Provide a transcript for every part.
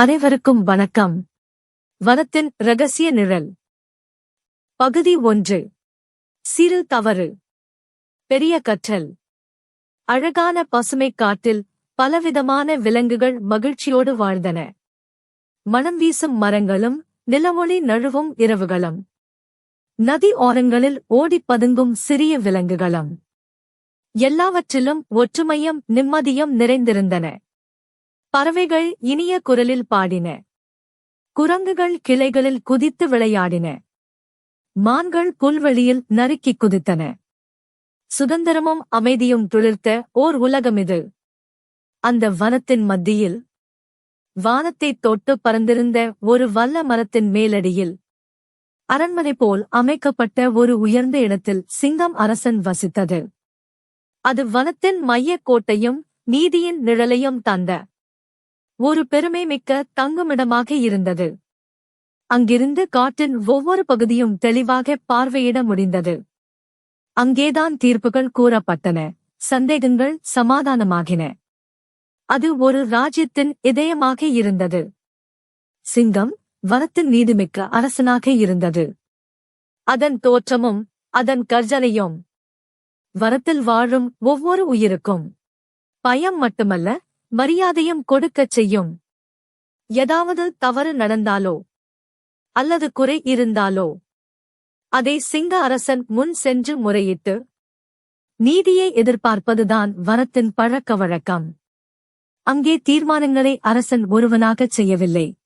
அனைவருக்கும் வணக்கம். வனத்தின் இரகசிய நிழல். பகுதி 1. சிறு தவறு, பெரிய கற்றல். அழகான பசுமைக் காட்டில் பலவிதமான விலங்குகள் மகிழ்ச்சியோடு வாழ்ந்தன. மணம் வீசும் மரங்களும் நிலவொளி நழுவும் இரவுகளும், நதி ஓரங்களில் ஓடிப் பதுங்கும் சிறிய விலங்குகளும், எல்லாவற்றிலும் ஒற்றுமையும் நிம்மதியும் நிறைந்திருந்தன. பறவைகள் இனிய குரலில் பாடின. குரங்குகள் கிளைகளில் குதித்து விளையாடின. மான்கள் புல்வெளியில் நறுக்கிக் குதித்தன. சுதந்திரமும் அமைதியும் துளிர்த்த ஓர் உலகமிது. அந்த வனத்தின் மத்தியில், வானத்தைத் தொட்டு பறந்திருந்த ஒரு வல்ல மரத்தின் மேலடியில், அரண்மனை போல் அமைக்கப்பட்ட ஒரு உயர்ந்த இடத்தில் சிங்கம் அரசன் வசித்தது. அது வனத்தின் மையக் கோட்டையும் நீதியின் நிழலையும் தந்த ஒரு பெருமைமிக்க தங்குமிடமாக இருந்தது. அங்கிருந்து காட்டின் ஒவ்வொரு பகுதியும் தெளிவாக பார்வையிட முடிந்தது. அங்கேதான் தீர்ப்புகள் கூறப்பட்டன, சந்தேகங்கள் சமாதானமாகின. அது ஒரு ராஜ்யத்தின் இதயமாக இருந்தது. சிங்கம் வனத்தின் நீதிமிக்க அரசனாக இருந்தது. அதன் தோற்றமும் அதன் கர்ஜனையும் வனத்தில் வாழும் ஒவ்வொரு உயிருக்கும் பயம் மட்டுமல்ல, மரியாதையும் கொடுக்கச் செய்யும். ஏதாவது தவறு நடந்தாலோ அல்லது குறை இருந்தாலோ அதை சிங்க அரசன் முன் சென்று முறையிட்டு நீதியை எதிர்பார்ப்பதுதான் வனத்தின் பழக்க வழக்கம். அங்கே தீர்மானங்களை அரசன் ஒருவனாகச் செய்யவில்லை.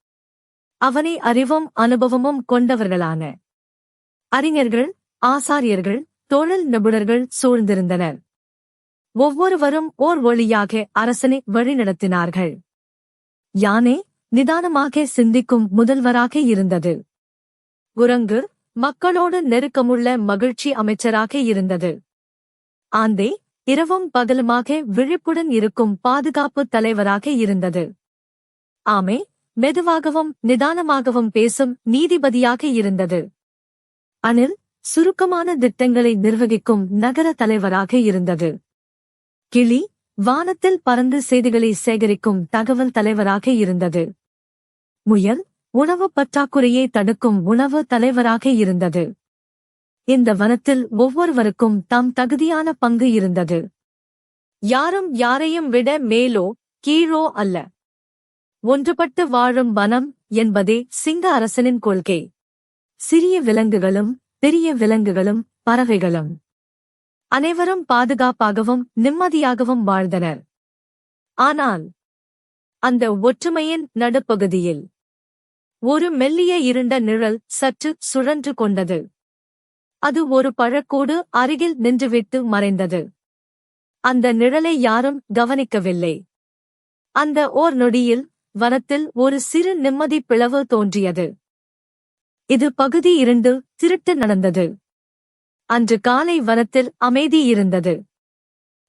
அவனை அறிவும் அனுபவமும் கொண்டவர்களான அறிஞர்கள், ஆசாரியர்கள், தொழில் நிபுணர்கள் சூழ்ந்திருந்தனர். ஒவ்வொருவரும் ஓர் ஒளியாக அரசனை வழிநடத்தினார்கள். யானை நிதானமாக சிந்திக்கும் முதல்வராக இருந்தது. குரங்கு மக்களோடு நெருக்கமுள்ள மகிழ்ச்சி அமைச்சராக இருந்தது. ஆந்தை இரவும் பகலுமாக விழிப்புடன் இருக்கும் பாதுகாப்பு தலைவராக இருந்தது. ஆமை மெதுவாகவும் நிதானமாகவும் பேசும் நீதிபதியாக இருந்தது. அணில் சுருக்கமான திட்டங்களை நிர்வகிக்கும் நகர தலைவராக இருந்தது. கிளி வானத்தில் பறந்து செய்திகளை சேகரிக்கும் தகவல் தலைவராக இருந்தது. முயல் உணவு பற்றாக்குறையை தடுக்கும் உணவு தலைவராக இருந்தது. இந்த வனத்தில் ஒவ்வொருவருக்கும் தம் தகுதியான பங்கு இருந்தது. யாரும் யாரையும் விட மேலோ கீழோ அல்ல. ஒன்றுபட்டு வாழும் வனம் என்பதே சிங்க அரசனின் கொள்கை. சிறிய விலங்குகளும் பெரிய விலங்குகளும் பறவைகளும் அனைவரும் பாதுகாப்பாகவும் நிம்மதியாகவும் வாழ்ந்தனர். ஆனால் அந்த ஒற்றுமையின் நடுப்பகுதியில் ஒரு மெல்லிய இருண்ட நிழல் சற்று சுழன்று கொண்டது. அது ஒரு பழக்கூடு அருகில் நின்றுவிட்டு மறைந்தது. அந்த நிழலை யாரும் கவனிக்கவில்லை. அந்த ஓர் நொடியில் வனத்தில் ஒரு சிறு நிம்மதி பிளவு தோன்றியது. இது பகுதி 2. திருட்டு நடந்தது. அன்று காலை வனத்தில் அமைதி இருந்தது.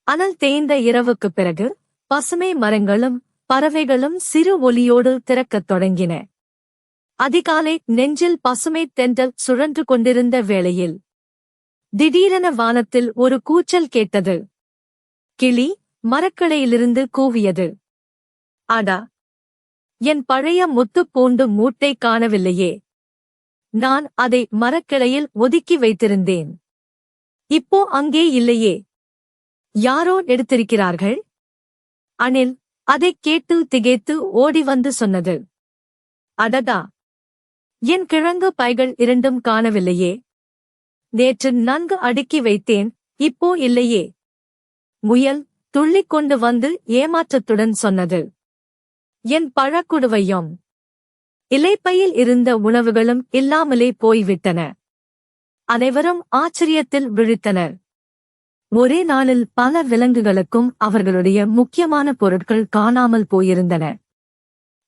அனல் தேய்ந்த இரவுக்குப் பிறகு பசுமை மரங்களும் பறவைகளும் சிறு ஒலியோடு திறக்கத் தொடங்கின. அதிகாலை நெஞ்சில் பசுமை தென்றல் சுழன்று கொண்டிருந்த வேளையில் திடீரென வானத்தில் ஒரு கூச்சல் கேட்டது. கிளி மரக்கிளையிலிருந்து கூவியது. அடா, என் பழைய முத்துப்பூண்டு மூட்டை காணவில்லையே. நான் அதை மரக்கிளையில் ஒதுக்கி வைத்திருந்தேன். இப்போ அங்கே இல்லையே. யாரோ எடுத்திருக்கிறார்கள். அணில் அதைக் கேட்டு திகைத்து ஓடி வந்து சொன்னது. அடடா, என் கிழங்கு பைகள் 2ம் காணவில்லையே. நேற்று நன்கு அடுக்கி வைத்தேன், இப்போ இல்லையே. முயல் துள்ளிக் கொண்டு வந்து ஏமாற்றத்துடன் சொன்னது. என் பழக்குடுவையும் இலைப்பையில் இருந்த உணவுகளும் இல்லாமலே போய்விட்டன. அனைவரும் ஆச்சரியத்தில் விழித்தனர். ஒரே நாளில் பல விலங்குகளுக்கும் அவர்களுடைய முக்கியமான பொருட்கள் காணாமல் போயிருந்தன.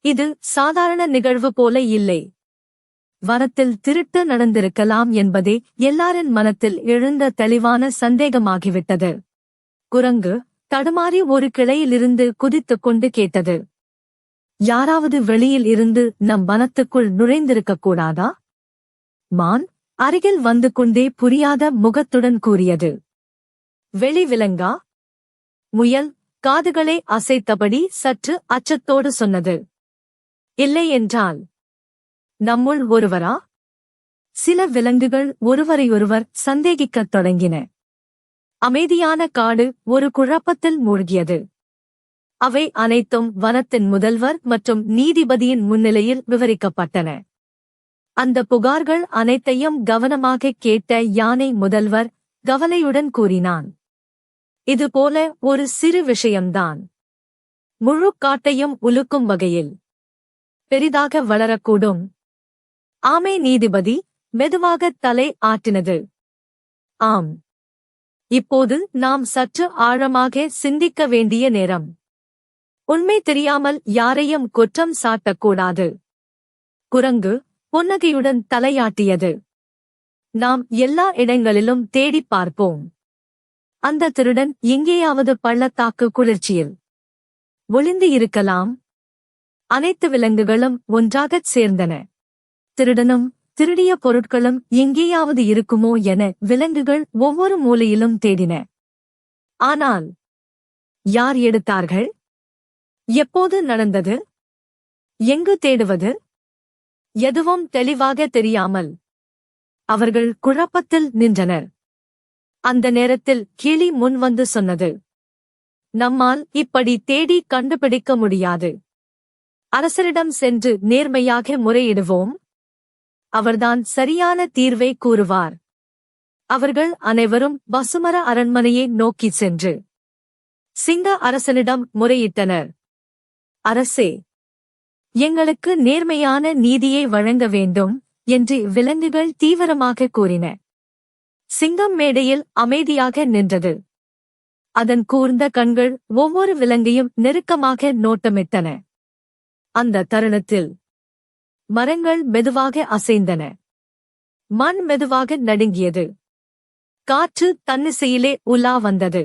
இது சாதாரண நிகழ்வு போல இல்லை. வனத்தில் திருட்டு நடந்திருக்கலாம் என்பதே எல்லாரின் மனத்தில் எழுந்த தெளிவான சந்தேகமாகிவிட்டது. குரங்கு தடுமாறி ஒரு கிளையிலிருந்து குதித்துக் கொண்டு கேட்டது. யாராவது வெளியில் இருந்து நம் வனத்துக்குள் நுழைந்திருக்கக் கூடாதா? மான் அருகில் வந்து கொண்டே புரியாத முகத்துடன் கூறியது. வெளி விலங்கா? முயல் காதுகளை அசைத்தபடி சற்று அச்சத்தோடு சொன்னது. இல்லை என்றால் நம்முள் ஒருவரா? சில விலங்குகள் ஒருவரையொருவர் சந்தேகிக்கத் தொடங்கின. அமைதியான காடு ஒரு குழப்பத்தில் மூழ்கியது. அவை அனைத்தும் வனத்தின் முதல்வர் மற்றும் நீதிபதியின் முன்னிலையில் விவரிக்கப்பட்டன. அந்த புகார்கள் அனைத்தையும் கவனமாக கேட்ட யானை முதல்வர் கவலையுடன் கூறினான், இதுபோல ஒரு சிறு விஷயம்தான் முழு காட்டையும் உலுக்கும் வகையில் பெரிதாக வளரக்கூடும். ஆமை நீதிபதி மெதுவாக தலை ஆட்டினது. ஆம், இப்போது நாம் சற்று ஆழமாக சிந்திக்க வேண்டிய நேரம். உண்மை தெரியாமல் யாரையும் குற்றம் சாட்டக்கூடாது. குரங்கு புன்னகையுடன் தலையாட்டியது. நாம் எல்லா இடங்களிலும் தேடிப் பார்ப்போம். அந்த திருடன் எங்கேயாவது பள்ளத்தாக்கு குளிர்ச்சியில் ஒளிந்து இருக்கலாம். அனைத்து விலங்குகளும் ஒன்றாகச் சேர்ந்தன. திருடனும் திருடிய பொருட்களும் எங்கேயாவது இருக்குமோ என விலங்குகள் ஒவ்வொரு மூலையிலும் தேடின. ஆனால் யார் எடுத்தார்கள்? எப்போது நடந்தது? எங்கு தேடுவது? எதுவும் தெளிவாக தெரியாமல் அவர்கள் குழப்பத்தில் நின்றனர். அந்த நேரத்தில் கிளி முன்வந்து சொன்னது, நம்மால் இப்படி தேடி கண்டுபிடிக்க முடியாது. அரசரிடம் சென்று நேர்மையாக முறையிடுவோம். அவர்தான் சரியான தீர்வை கூறுவார். அவர்கள் அனைவரும் பசுமர அரண்மனையை நோக்கிச் சென்று சிங்க அரசனிடம் முறையிட்டனர். அரசே, எங்களுக்கு நேர்மையான நீதியை வழங்க வேண்டும் என்று விலங்குகள் தீவிரமாக கூறின. சிங்கம் மேடையில் அமைதியாக நின்றது. அதன் கூர்ந்த கண்கள் ஒவ்வொரு விலங்கையும் நெருக்கமாக நோட்டமிட்டன. அந்த தருணத்தில் மரங்கள் மெதுவாக அசைந்தன. மண் மெதுவாக நடுங்கியது. காற்று தன்னிசையிலே உலா வந்தது.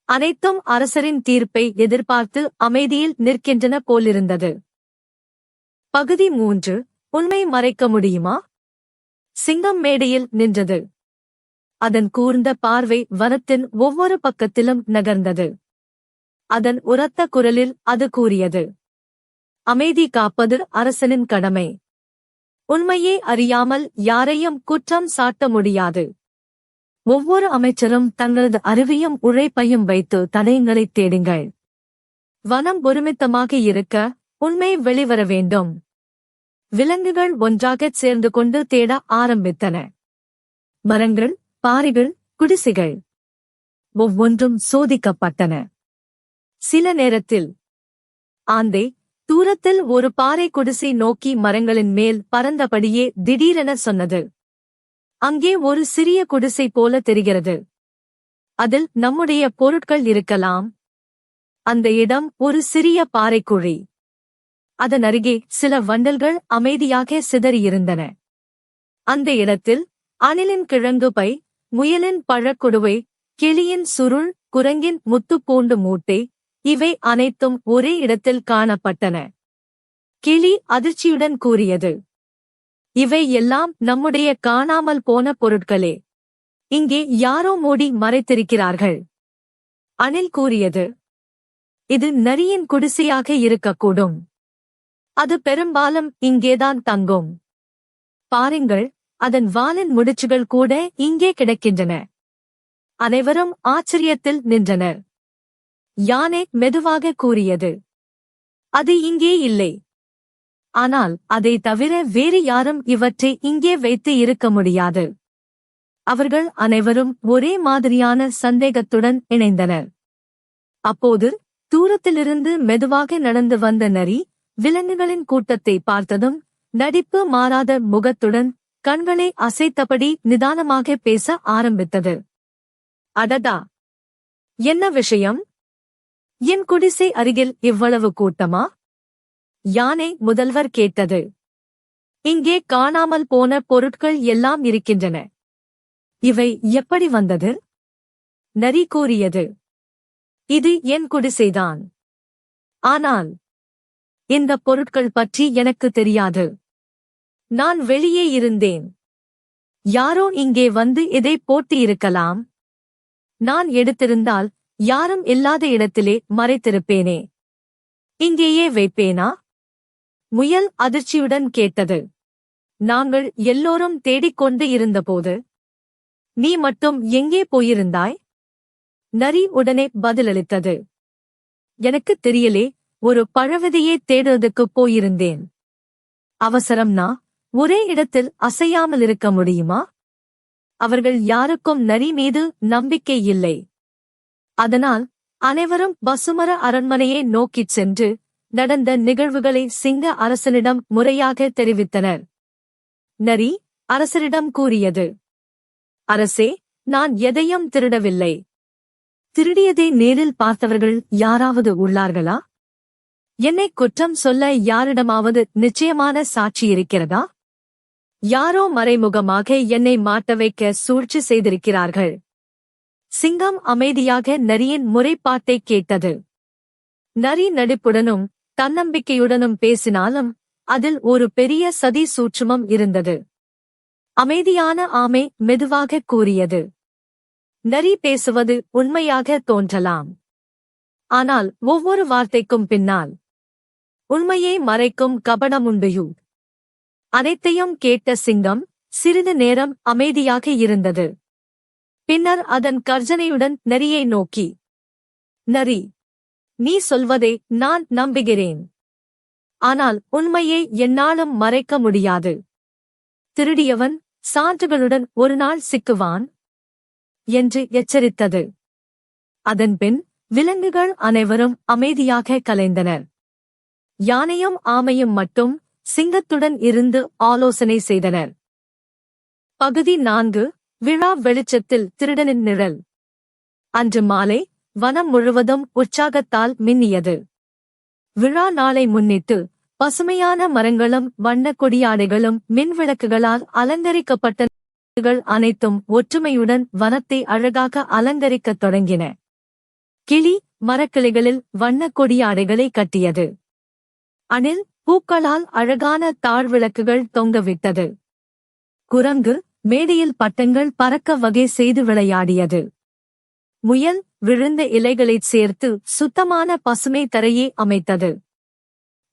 அனைத்தும் அரசரின் தீர்ப்பை எதிர்பார்த்து அமைதியில் நிற்கின்றன போலிருந்தது. பகுதி 3. உண்மை மறைக்க முடியுமா? சிங்கம் மேடையில் நின்றது. அதன் கூர்ந்த பார்வை வனத்தின் ஒவ்வொரு பக்கத்திலும் நகர்ந்தது. அதன் உரத்த குரலில் அது கூறியது, அமைதி காப்பது அரசனின் கடமை. உண்மையே அறியாமல் யாரையும் குற்றம் சாட்ட முடியாது. ஒவ்வொரு அமைச்சரும் தங்களது அறிவையும் உழைப்பையும் வைத்து தடயங்களைத் தேடுங்கள். வனம் ஒருமித்தமாக இருக்க உண்மை வெளிவர வேண்டும். விலங்குகள் ஒன்றாகச் சேர்ந்து கொண்டு தேட ஆரம்பித்தன. மரங்கள், பாறைகள், குடிசைகள் ஒவ்வொன்றும் சோதிக்கப்பட்டன. சில நேரத்தில் ஆந்தை தூரத்தில் ஒரு பாறை குடிசை நோக்கி மரங்களின் மேல் பறந்தபடியே திடீரென சொன்னது, அங்கே ஒரு சிறிய குடிசை போல தெரிகிறது. அதில் நம்முடைய பொருட்கள் இருக்கலாம். அந்த இடம் ஒரு சிறிய பாறைக்குழி. அதன் அருகே சில வண்டல்கள் அமைதியாக சிதறியிருந்தன. அந்த இடத்தில் அணிலின் கிழங்கு பை, முயலின் பழக்குடுவை, கிளியின் சுருள், குரங்கின் முத்துப்பூண்டு மூட்டை, இவை அனைத்தும் ஒரே இடத்தில் காணப்பட்டன. கிளி அதிர்ச்சியுடன் கூறியது, இவை எல்லாம் நம்முடைய காணாமல் போன பொருட்களே. இங்கே யாரோ மூடி மறைத்திருக்கிறார்கள். அணில் கூறியது, இது நரியின் குடிசையாக இருக்கக்கூடும். அது பெரும்பாலும் இங்கேதான் தங்கும். பாருங்கள், அதன் வாலின் முடிச்சுகள் கூட இங்கே கிடக்கின்றன. அனைவரும் ஆச்சரியத்தில் நின்றனர். யானை மெதுவாக கூறியது, அது இங்கே இல்லை. ஆனால் அதை தவிர வேறு யாரும் இவற்றை இங்கே வைத்து இருக்க முடியாது. அவர்கள் அனைவரும் ஒரே மாதிரியான சந்தேகத்துடன் இணைந்தனர். அப்போது தூரத்திலிருந்து மெதுவாக நடந்து வந்த நரி விலங்குகளின் கூட்டத்தை பார்த்ததும் நடிப்பு மாறாத முகத்துடன் கண்களை அசைத்தபடி நிதானமாக பேச ஆரம்பித்தது. அடடா, என்ன விஷயம்? என் குடிசை அருகில் இவ்வளவு கூட்டமா? யானை முதல்வர் கேட்டது. இங்கே காணாமல் போன பொருட்கள் எல்லாம் இருக்கின்றன. இவை எப்படி வந்தது? நரி கூறியது, இது என் குடிசைதான். ஆனால் இந்த பொருட்கள் பற்றி எனக்கு தெரியாது. நான் வெளியே இருந்தேன். யாரோ இங்கே வந்து இதை போட்டு இருக்கலாம். நான் எடுத்திருந்தால் யாரும் இல்லாத இடத்திலே மறைத்திருப்பேனே. இங்கேயே வைப்பேனா? முயல் அதிர்ச்சியுடன் கேட்டது. நாங்கள் எல்லோரும் தேடிக்கொண்டு இருந்தபோது நீ மட்டும் எங்கே போயிருந்தாய்? நரி உடனே பதிலளித்தது. எனக்குத் தெரியலே, ஒரு பழவிதையே தேடுறதுக்குப் போயிருந்தேன். அவசரம்னா ஒரே இடத்தில் அசையாமல் இருக்க முடியுமா? அவர்கள் யாருக்கும் நரி மீது நம்பிக்கை இல்லை. அதனால் அனைவரும் பசுமர அரண்மனையை நோக்கிச் சென்று நடந்த நிகழ்வுகளை சிங்க அரசனிடம் முறையாக தெரிவித்தனர். நரி அரசரிடம் கூறியது, அரசே, நான் எதையும் திருடவில்லை. திருடியதை நேரில் பார்த்தவர்கள் யாராவது உள்ளார்களா? என்னை குற்றம் சொல்ல யாரிடமாவது நிச்சயமான சாட்சி இருக்கிறதா? யாரோ மறைமுகமாக என்னை மாட்ட வைக்க சூழ்ச்சி செய்திருக்கிறார்கள். சிங்கம் அமைதியாக நரியின் முறைப்பாட்டை கேட்டது. நரி நடிப்புடனும் தன்னம்பிக்கையுடனும் பேசினாலும் அதில் ஒரு பெரிய சதி சூட்சுமம் இருந்தது. அமைதியான ஆமை மெதுவாக கூறியது, நரி பேசுவது உண்மையாக தோன்றலாம். ஆனால் ஒவ்வொரு வார்த்தைக்கும் பின்னால் உண்மையை மறைக்கும் கபடமுண்டு. அனைத்தையும் கேட்ட சிங்கம் சிறிது நேரம் அமைதியாக இருந்தது. பின்னர் அதன் கர்ஜனையுடன் நரியை நோக்கி, நரி, நீ சொல்வதை நான் நம்புகிறேன். ஆனால் உண்மையை என்னாலும் மறைக்க முடியாது. திருடியவன் சான்றுகளுடன் ஒரு நாள் சிக்குவான் என்று எச்சரித்தது. அதன்பின் விலங்குகள் அனைவரும் அமைதியாக கலைந்தனர். யானையும் ஆமையும் மட்டும் சிங்கத்துடன் இருந்து ஆலோசனை செய்தனர். பகுதி 4. விழா வெளிச்சத்தில் திருடனின் நிழல். அன்று மாலை வனம் முழுவதும் உற்சாகத்தால் மின்னியது. விழா நாளை முன்னிட்டு பசுமையான மரங்களும் வண்ணக் கொடியாடைகளும் மின்விளக்குகளால் அலங்கரிக்கப்பட்ட அனைத்தும் ஒற்றுமையுடன் வனத்தை அழகாக அலங்கரிக்கத் தொடங்கின. கிளி மரக்கிளைகளில் வண்ணக் கொடியாடைகளை கட்டியது. அணில் பூக்களால் அழகான தாழ்விளக்குகள் தொங்கவிட்டது. குரங்கு மேடையில் பட்டங்கள் பறக்க வகை செய்து விளையாடியது. முயல் விழுந்த இலைகளைச் சேர்த்து சுத்தமான பசுமை தரையை அமைத்தது.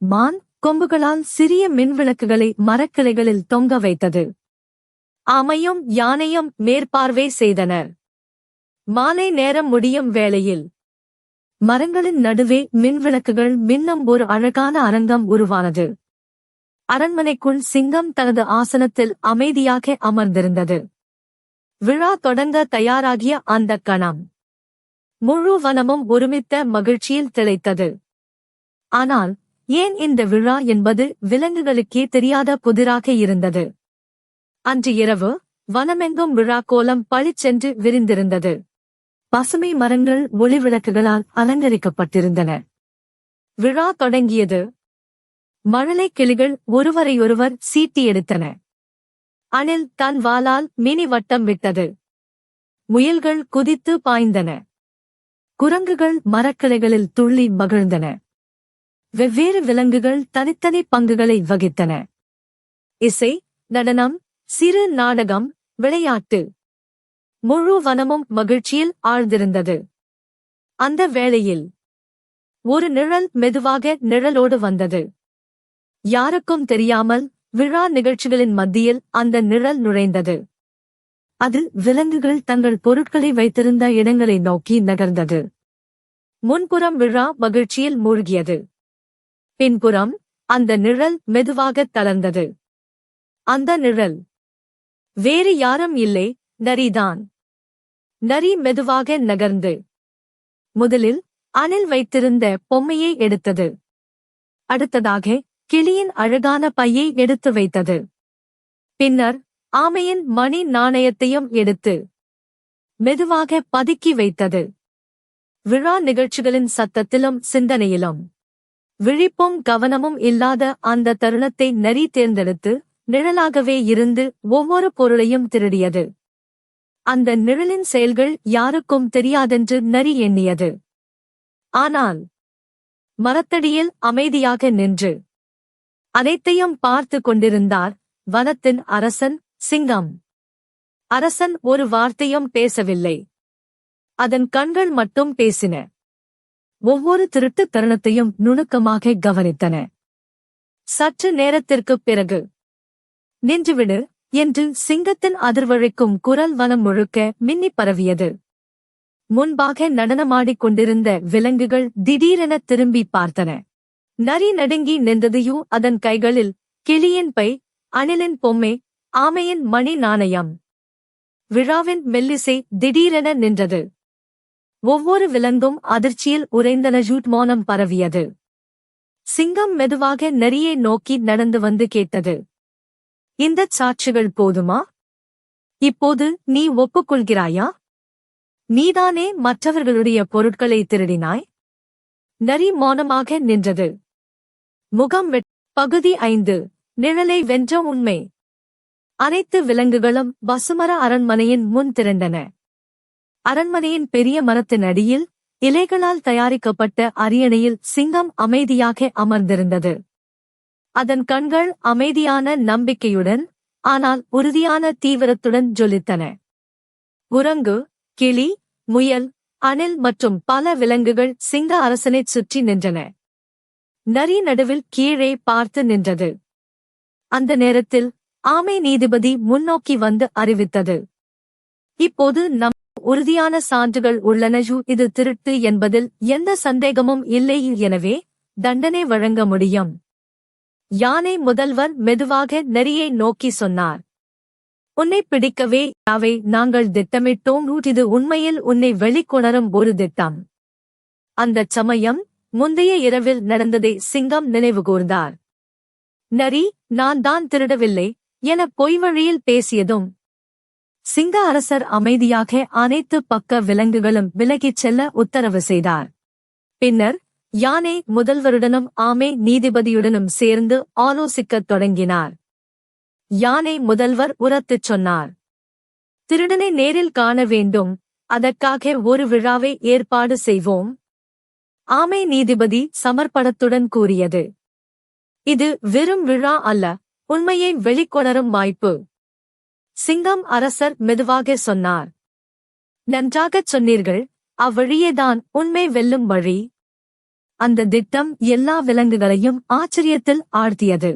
மான் கொம்புகளால் சிறிய மின்விளக்குகளை மரக்கிளைகளில் தொங்க வைத்தது. ஆமையும் யானையும் மேற்பார்வை செய்தனர். மாலை நேரம் முடியும் வேளையில் மரங்களின் நடுவே மின்விளக்குகள் மின்னும் ஒரு அழகான அரங்கம் உருவானது. அரண்மனைக்குள் சிங்கம் தனது ஆசனத்தில் அமைதியாக அமர்ந்திருந்தது. விழா தொடங்க தயாராகிய அந்த கணம் முழு வனமும் ஒருமித்த மகிழ்ச்சியில் திளைத்தது. ஆனால் ஏன் இந்த விழா என்பது விலங்குகளுக்கே தெரியாத புதிராக இருந்தது. அன்று இரவு வனமெங்கும் விழா கோலம் பளிச்சென்று விரிந்திருந்தது. பசுமை மரங்கள் ஒளிவிளக்குகளால் அலங்கரிக்கப்பட்டிருந்தன. விழா தொடங்கியது. மழலை கிளிகள் ஒருவரையொருவர் சீட்டி எடுத்தன. அணில் தன் வாளால் மினி வட்டம் விட்டது. முயல்கள் குதித்து பாய்ந்தன. குரங்குகள் மரக்கிளைகளில் துள்ளி மகிழ்ந்தன. வெவ்வேறு விலங்குகள் தனித்தனி பங்குகளை வகித்தன. இசை, நடனம், சிறு நாடகம், விளையாட்டு. முழு வனமும் மகிழ்ச்சியில் ஆழ்ந்திருந்தது. அந்த வேளையில் ஒரு நிழல் மெதுவாக நிழலோடு வந்தது. யாருக்கும் தெரியாமல் விழா நிகழ்ச்சிகளின் மத்தியில் அந்த நிழல் நுழைந்தது. அது விலங்குகள் தங்கள் பொருட்களை வைத்திருந்த இடங்களை நோக்கி நகர்ந்தது. முன்புறம் விழா மகிழ்ச்சியில் மூழ்கியது. பின்புறம் அந்த நிழல் மெதுவாகத் தளர்ந்தது. அந்த நிழல் வேறு யாரும் இல்லை, நரிதான். நரி மெதுவாக நகர்ந்து முதலில் அணில் வைத்திருந்த பொம்மையை எடுத்தது. அடுத்ததாக கிளியின் அழகான பையை எடுத்து வைத்தது. பின்னர் ஆமையின் மணி நாணயத்தையும் எடுத்து மெதுவாக பதுக்கி வைத்தது. விழா நிகழ்ச்சிகளின் சத்தத்திலும் சிந்தனையிலும் விழிப்பும் கவனமும் இல்லாத அந்த தருணத்தை நரி தேர்ந்தெடுத்து நிழலாகவே இருந்து ஒவ்வொரு பொருளையும் திருடியது. அந்த நிழலின் செயல்கள் யாருக்கும் தெரியாதென்று நரி எண்ணியது. ஆனால் மரத்தடியில் அமைதியாக நின்று அனைத்தையும் பார்த்து கொண்டிருந்தார் வனத்தின் அரசன் சிங்கம். அரசன் ஒரு வார்த்தையும் பேசவில்லை. அதன் கண்கள் மட்டும் பேசின. ஒவ்வொரு திருட்டுத் தருணத்தையும் நுணுக்கமாக கவனித்தன. சற்று நேரத்திற்குப் பிறகு, நின்றுவிடு என்று சிங்கத்தின் அதிர்வழைக்கும் குரல் வனம் முழுக்க மின்னிப் பரவியது. முன்பாக நடனமாடிக் கொண்டிருந்த விலங்குகள் திடீரென திரும்பிப் பார்த்தன. நரி நடுங்கி நின்றதையோ அதன் கைகளில் கிளியின் பை, அணிலின் பொம்மை, ஆமையின் மணி நாணயம். விழாவின் மெல்லிசை திடீரென நின்றது. ஒவ்வொரு விலங்கும் அதிர்ச்சியில் உறைந்தன. மௌனம் பரவியது. சிங்கம் மெதுவாக நரியை நோக்கி நடந்து வந்து கேட்டது. இந்தச் சாட்சிகள் போதுமா? இப்போது நீ ஒப்புக்கொள்கிறாயா? நீதானே மற்றவர்களுடைய பொருட்களை திருடினாய்? நரி மௌனமாக நின்றது. முகம் பகுதி 5 நிழலை வென்ற உண்மை. அனைத்து விலங்குகளும் வசுமர அரண்மனையின் முன் திரண்டன. அரண்மனையின் பெரிய மரத்தின் அடியில் இலைகளால் தயாரிக்கப்பட்ட அரியணையில் சிங்கம் அமைதியாக அமர்ந்திருந்தது. அதன் கண்கள் அமைதியான நம்பிக்கையுடன், ஆனால் உறுதியான தீவிரத்துடன் ஜொலித்தன. குரங்கு, கிளி, முயல், அணில் மற்றும் பல விலங்குகள் சிங்க அரசனைச் சுற்றி நின்றன. நரி நடுவில் கீழே பார்த்து நின்றது. அந்த நேரத்தில் ஆமை நீதிபதி முன்னோக்கி வந்து அறிவித்தது. இப்போது நம் உறுதியான சான்றுகள் உள்ளன. இது திருட்டு என்பதில் எந்த சந்தேகமும் இல்லை. எனவே தண்டனை வழங்க முடியும். யானை முதல்வர் மெதுவாக நரியை நோக்கி சொன்னார். உன்னை பிடிக்கவே அவை நாங்கள் திட்டமிட்டோம். இது உண்மையில் உன்னை வெளிக்கொணரும் ஒரு திட்டம். அந்தச் சமயம் முந்தைய இரவில் நடந்ததை சிங்கம் நினைவுகூர்ந்தார். நரி, நான் தான் திருடவில்லை என பொய்வழியில் பேசியதும் சிங்க அரசர் அமைதியாக அனைத்து பக்க விலங்குகளும் விலகிச் செல்ல உத்தரவு செய்தார். பின்னர் யானை முதல்வருடனும் ஆமை நீதிபதியுடனும் சேர்ந்து ஆலோசிக்கத் தொடங்கினார். யானை முதல்வர் உரத்துச் சொன்னார். திருடனை நேரில் காண வேண்டும். அதற்காக ஒரு விழாவை ஏற்பாடு செய்வோம். ஆமை நீதிபதி சமர்ப்பணத்துடன் கூறியது. இது வெறும் விழா அல்ல, உண்மையை வெளிக்கொணரும் வாய்ப்பு. சிங்கம் அரசர் மெதுவாக சொன்னார். நன்றாகச் சொன்னீர்கள். அவ்வழியேதான் உண்மை வெல்லும் வழி. அந்த திட்டம் எல்லா விலங்குகளையும் ஆச்சரியத்தில் ஆழ்த்தியது.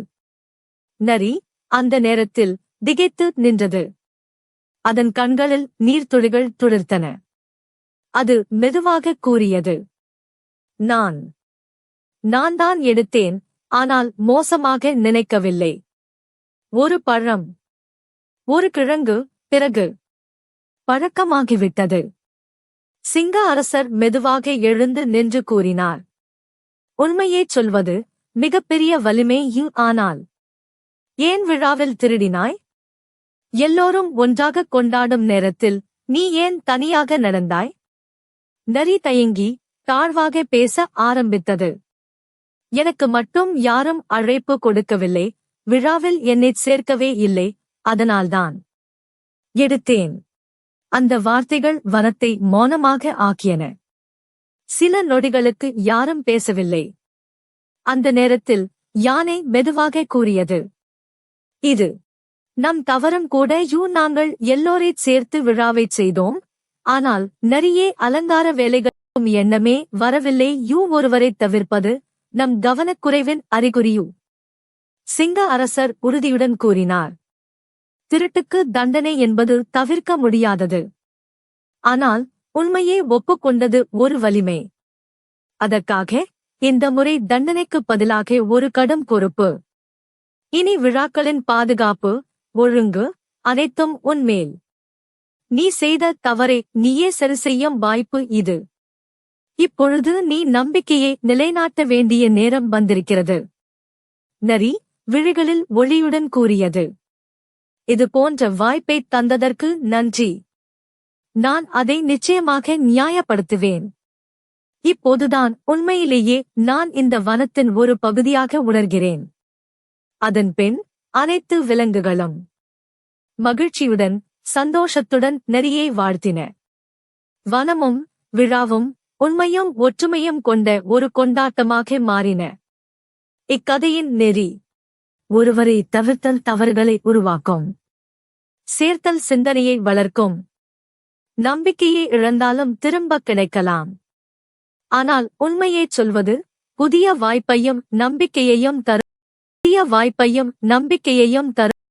நரி அந்த நேரத்தில் திகைத்து நின்றது. அதன் கண்களில் நீர்த்துளிகள் துளிர்த்தன. அது மெதுவாக கூறியது. நான் தான் எடுத்தேன், ஆனால் மோசமாக நினைக்கவில்லை. ஒரு பழம், ஒரு கிழங்கு, பிறகு பழக்கமாகிவிட்டது. சிங்க அரசர் மெதுவாக எழுந்து நின்று கூறினார். உண்மையைச் சொல்வது மிகப்பெரிய வலிமை. ஆனால் ஏன் விழாவில் திருடினாய்? எல்லோரும் ஒன்றாகக் கொண்டாடும் நேரத்தில் நீ ஏன் தனியாக நடந்தாய்? நரி தயங்கி தாழ்வாக பேச ஆரம்பித்தது. எனக்கு மட்டும் யாரும் அழைப்பு கொடுக்கவில்லை. விழாவில் என்னைச் சேர்க்கவே இல்லை. அதனால்தான் எடுத்தேன். அந்த வார்த்தைகள் வனத்தை மௌனமாக ஆக்கியன. சில நொடிகளுக்கு யாரும் பேசவில்லை. அந்த நேரத்தில் யானை மெதுவாக கூறியது. இது நம் தவறும் கூட. நாங்கள் எல்லோரைச் சேர்த்து விழாவைச் செய்தோம். ஆனால் நரியே அலங்கார வேலைகளும் எண்ணமே வரவில்லை. ஒருவரைத் தவிர்ப்பது நம் கவனக்குறைவின் அறிகுறியு. சிங்க அரசர் உறுதியுடன் கூறினார். திருட்டுக்கு தண்டனை என்பது தவிர்க்க முடியாதது. ஆனால் உண்மையை ஒப்புக்கொண்டது ஒரு வலிமை. அதற்காக இந்த முறை தண்டனைக்குப் பதிலாக ஒரு கடும் பொறுப்பு. இனி விழாக்களின் பாதுகாப்பு, ஒழுங்கு அனைத்தும் உன்மேல். நீ செய்த தவறை நீயே சரிசெய்யும் வாய்ப்பு இது. இப்பொழுது நீ நம்பிக்கையை நிலைநாட்ட வேண்டிய நேரம் வந்திருக்கிறது. நரி விழிகளில் ஒளியுடன் கூறியது. இது போன்ற வாய்ப்பைத் தந்ததற்கு நன்றி. நான் அதை நிச்சயமாக நியாயப்படுத்துவேன். இப்போதுதான் உண்மையிலேயே நான் இந்த வனத்தின் ஒரு பகுதியாக உணர்கிறேன். அதன்பின் அனைத்து விலங்குகளும் மகிழ்ச்சியுடன் சந்தோஷத்துடன் நரியை வாழ்த்தின. வனமும் விழாவும் உண்மையும் ஒற்றுமையும் கொண்ட ஒரு கொண்டாட்டமாக மாறின. இக்கதையின் நெறி: ஒருவரை தவிர்த்தல் தவறுகளை உருவாக்கும், சேர்த்தல் சிந்தனையை வளர்க்கும். நம்பிக்கையை இழந்தாலும் திரும்பக் கிடைக்கலாம். ஆனால் உண்மையைச் சொல்வது புதிய வாய்ப்பையும் நம்பிக்கையையும் தரும். வாய்ப்பையும் நம்பிக்கையையும் தரும்